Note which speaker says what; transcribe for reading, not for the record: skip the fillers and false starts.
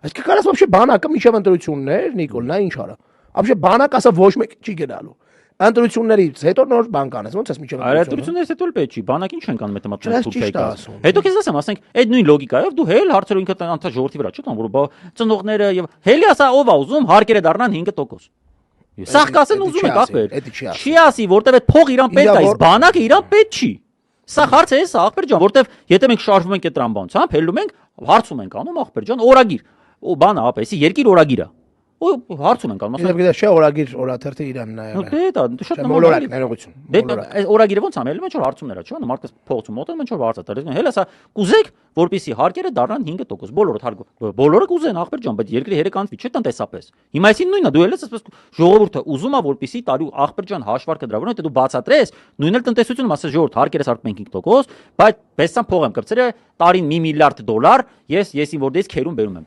Speaker 1: Այսինքն կարաս вообще բանակը միջև ընտրություններ, Նիկոլ, նա ինչ արա։ Вообще բանակ ասա ոչ մեկ չի գնալու։ Ընտրություններից հետո նոր բան կանես, ոնց էս միջև
Speaker 2: ընտրություններից հետո էլ պետք չի, բանակ ինչ են կան մետամատիկան թուրք եկած։ Հետո քեզ ասեմ, ասենք, այդ նույն լոգիկայով դու հել հարցերով ինքդ անցա ժողովրդի վրա չի տան, որ ծնողները եւ հելի ասա ով է ուզում հարկերը դառնան 5%։ Սա կասեն ուզում եք ախպեր։ Չի ասի, որտեվ այդ փող իրան պետք է, իսկ բանակը իրան պետք չի։ Սա հարց է, սա ախպեր ջան, որտեվ եթե մենք շարժվում ենք այդ տրամբանությամբ, հելնում ենք, հարցում ենք անում ախպեր ջան, օրագիր։ Ու բանը ապեսի երկիր օրագիր է։ Ու հարցում ենք անում,
Speaker 1: ասենք։ Դե չէ օրագիր օրաթերթը իրան նայ։
Speaker 2: Դե դա շատ
Speaker 1: նորմալ է, ներողություն։
Speaker 2: Դե օրագիրը ոնց ամել ինչ որ հարցումներ է, չէ՞, մարդը փողոցում մոտենում ինչ որ հարց է տալիս։ Հել ասա կուզեք, որպեսի հարկերը դառնան 5%, բոլորը կուզեն ախպեր ջան, բայց երկրի հերեկանցվի, չէ՞ տնտեսապես։ Հիմա այսին նույնն է, դու էլ ես ասես ժողովուրդը ուզում է որպեսի տարի ախպեր ջան հաշվարկը դրա վրա, եթե դու բացատրես, նույնն էլ տնտեսությունում ասես ժողովուրդ հարկերը սարքում ենք 5%, բայց բեսան փող եմ կպցրել տարին $1 միլիարդ, ես որ դες քերում բերում եմ։